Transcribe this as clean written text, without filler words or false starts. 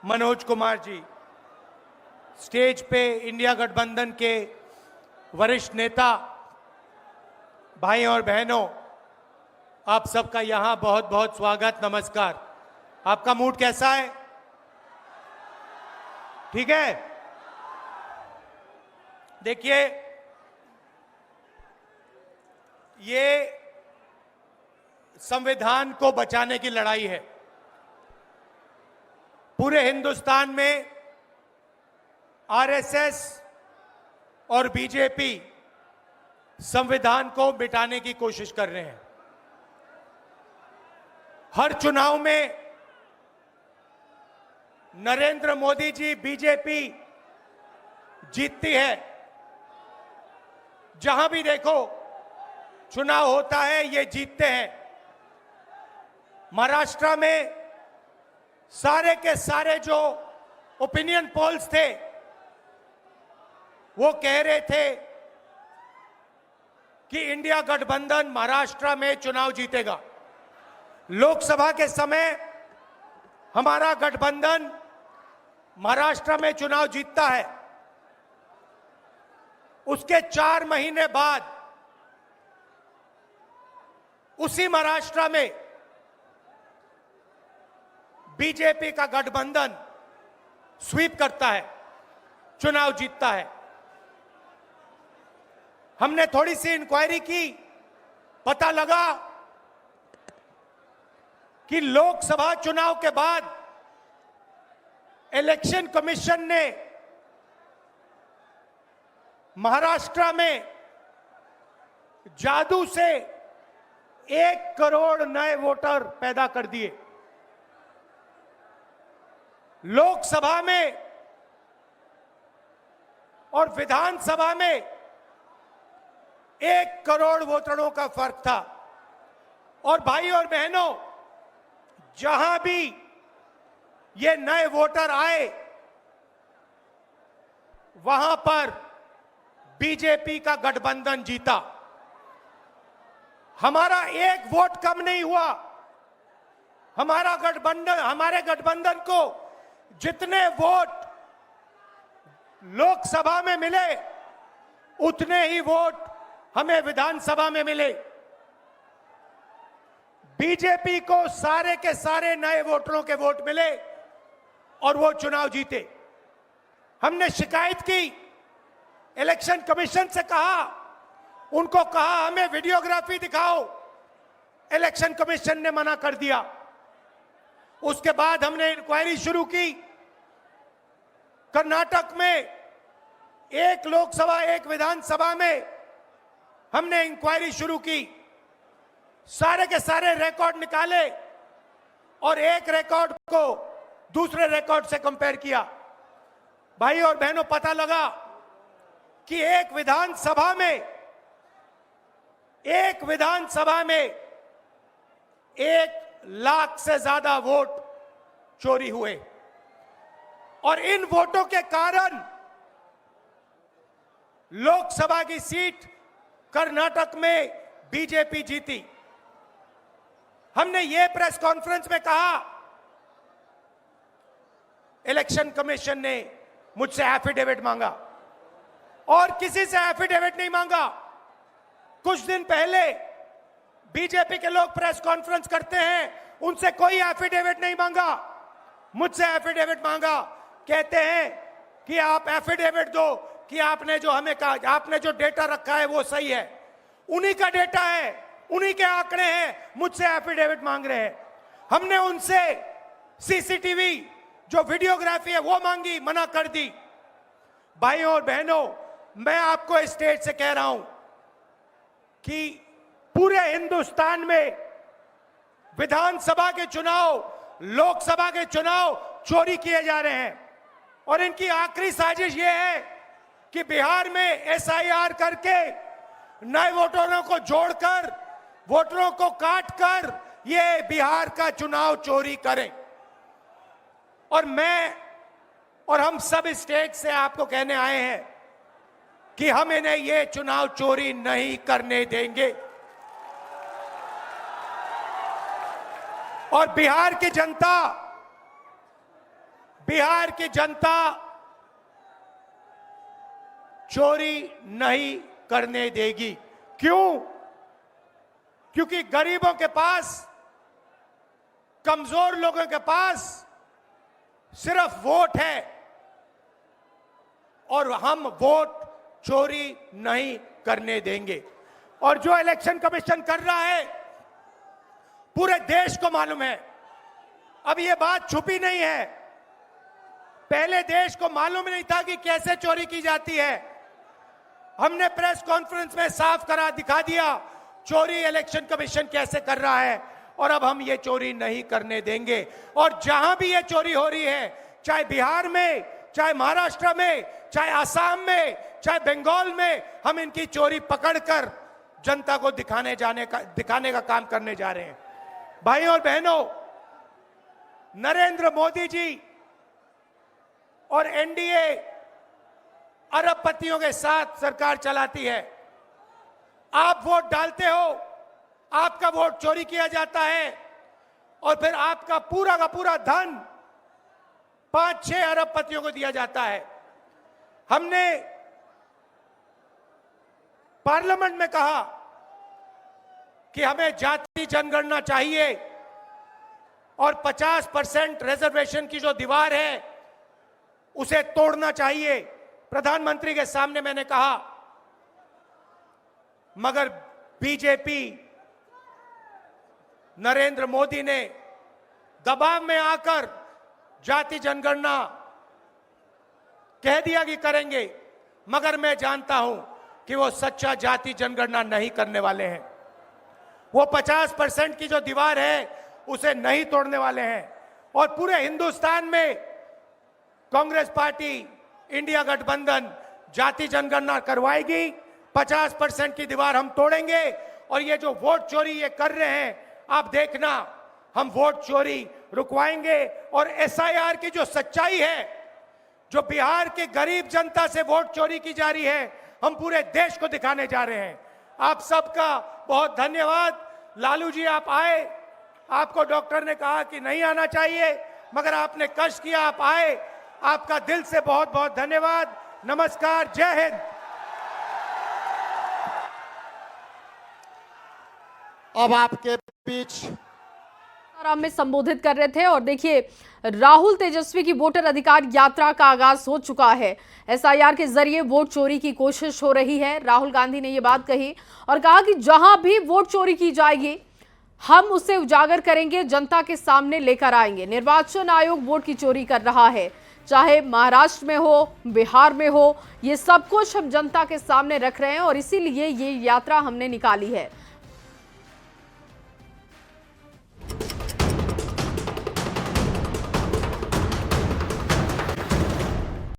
Manoj Kumar ji, stage पे India गठबंधन के वरिष्ठ नेता, भाई और बहनों, आप सबका यहां बहुत बहुत स्वागत, नमस्कार। आपका मूड कैसा है? ठीक है? देखिए, ये संविधान को बचाने की लड़ाई है। पूरे हिंदुस्तान में आरएसएस और बीजेपी संविधान को मिटाने की कोशिश कर रहे हैं। हर चुनाव में नरेंद्र मोदी जी, बीजेपी जीतती है। जहां भी देखो चुनाव होता है, ये जीतते हैं। महाराष्ट्र में सारे के सारे जो ओपिनियन पोल्स थे, वो कह रहे थे कि इंडिया गठबंधन महाराष्ट्र में चुनाव जीतेगा। लोकसभा के समय हमारा गठबंधन महाराष्ट्र में चुनाव जीतता है। उसके 4 महीने बाद उसी महाराष्ट्र में बीजेपी का गठबंधन स्वीप करता है, चुनाव जीतता है। हमने थोड़ी सी इंक्वायरी की, पता लगा कि लोकसभा चुनाव के बाद इलेक्शन कमीशन ने महाराष्ट्र में जादू से 1 करोड़ नए वोटर पैदा कर दिए। लोकसभा में और विधानसभा में 1 करोड़ वोटरों का फर्क था। और भाई और बहनों, जहां भी ये नए वोटर आए, वहां पर बीजेपी का गठबंधन जीता। हमारा 1 वोट कम नहीं हुआ। हमारे गठबंधन को जितने वोट लोकसभा में मिले, उतने ही वोट हमें विधानसभा में मिले। बीजेपी को सारे के सारे नए वोटरों के वोट मिले और वो चुनाव जीते। हमने शिकायत की, इलेक्शन कमीशन से कहा, उनको कहा हमें वीडियोग्राफी दिखाओ। इलेक्शन कमीशन ने मना कर दिया। उसके बाद हमने इंक्वायरी शुरू की। कर्नाटक में 1 लोकसभा 1 विधानसभा में हमने इंक्वायरी शुरू की। सारे के सारे रिकॉर्ड निकाले और एक रिकॉर्ड को दूसरे रिकॉर्ड से कंपेयर किया। भाई और बहनों, पता लगा कि एक विधानसभा में 1 लाख से ज्यादा वोट चोरी हुए। और इन वोटों के कारण लोकसभा की सीट कर्नाटक में बीजेपी जीती। हमने ये प्रेस कॉन्फ्रेंस में कहा, इलेक्शन कमीशन ने मुझसे एफिडेविट मांगा और किसी से एफिडेविट नहीं मांगा। कुछ दिन पहले बीजेपी के लोग प्रेस कॉन्फ्रेंस करते हैं, उनसे कोई एफिडेविट नहीं मांगा, मुझसे एफिडेविट मांगा। कहते हैं कि आप एफिडेविट दो कि आपने जो हमें कहा, आपने जो डेटा रखा है वो सही है। उन्हीं का डेटा है, उन्हीं के आंकड़े हैं, मुझसे एफिडेविट मांग रहे हैं। हमने उनसे सीसीटीवी जो वीडियोग्राफी है वो मांगी, मना कर दी। भाइयों और बहनों, मैं आपको इस स्टेज से कह रहा हूं कि पूरे हिंदुस्तान में विधानसभा के चुनाव, लोकसभा के चुनाव चोरी किए जा रहे हैं। और इनकी आखिरी साजिश यह है कि बिहार में एसआईआर करके नए वोटरों को जोड़कर, वोटरों को काटकर ये बिहार का चुनाव चोरी करें। और मैं और हम सब स्टेट से आपको कहने आए हैं कि हम इन्हें ये चुनाव चोरी नहीं करने देंगे। और बिहार की जनता बिहार की जनता चोरी नहीं करने देगी। क्यों? क्योंकि गरीबों के पास, कमजोर लोगों के पास सिर्फ वोट है और हम वोट चोरी नहीं करने देंगे। और जो इलेक्शन कमीशन कर रहा है पूरे देश को मालूम है। अब ये बात छुपी नहीं है। पहले देश को मालूम नहीं था कि कैसे चोरी की जाती है। हमने प्रेस कॉन्फ्रेंस में साफ करा दिखा दिया चोरी इलेक्शन कमीशन कैसे कर रहा है, और अब हम ये चोरी नहीं करने देंगे। और जहां भी ये चोरी हो रही है, चाहे बिहार में, चाहे महाराष्ट्र में, चाहे असम में, चाहे बंगाल में, हम इनकी चोरी पकड़कर जनता को दिखाने का काम करने जा रहे हैं। भाइयों और बहनों, नरेंद्र मोदी जी और एनडीए अरबपतियों के साथ सरकार चलाती है। आप वोट डालते हो, आपका वोट चोरी किया जाता है और फिर आपका पूरा का पूरा धन 5-6 अरबपतियों को दिया जाता है। हमने पार्लियामेंट में कहा कि हमें जाति जनगणना चाहिए और 50% रिजर्वेशन की जो दीवार है उसे तोड़ना चाहिए। प्रधानमंत्री के सामने मैंने कहा, मगर बीजेपी, नरेंद्र मोदी ने दबाव में आकर जाति जनगणना कह दिया कि करेंगे, मगर मैं जानता हूं कि वो सच्चा जाति जनगणना नहीं करने वाले हैं। वो 50% की जो दीवार है उसे नहीं तोड़ने वाले हैं। और पूरे हिंदुस्तान में कांग्रेस पार्टी, इंडिया गठबंधन जाति जनगणना करवाएगी। 50% की दीवार हम तोड़ेंगे। और ये जो वोट चोरी ये कर रहे हैं, आप देखना, हम वोट चोरी रुकवाएंगे। और एसआईआर की जो सच्चाई है, जो बिहार की गरीब जनता से वोट चोरी की जा रही है, हम पूरे देश को दिखाने जा रहे हैं। आप सबका बहुत धन्यवाद। लालू जी, आप आए। आपको डॉक्टर ने कहा कि नहीं आना चाहिए, मगर आपने कष्ट किया, आप आए। आपका दिल से बहुत बहुत धन्यवाद। नमस्कार, जय हिंद। अब आपके बीच में संबोधित कर रहे थे। और देखिए, राहुल तेजस्वी की वोटर अधिकार यात्रा का आगाज हो चुका है। एसआईआर के जरिए वोट चोरी की कोशिश हो रही है। राहुल गांधी ने यह बात कही और कहा कि जहां भी वोट चोरी की जाएगी हम उसे उजागर करेंगे, जनता के सामने लेकर आएंगे। निर्वाचन आयोग वोट की चोरी कर रहा है, चाहे महाराष्ट्र में हो, बिहार में हो, ये सब कुछ हम जनता के सामने रख रहे हैं और इसीलिए ये यात्रा हमने निकाली है।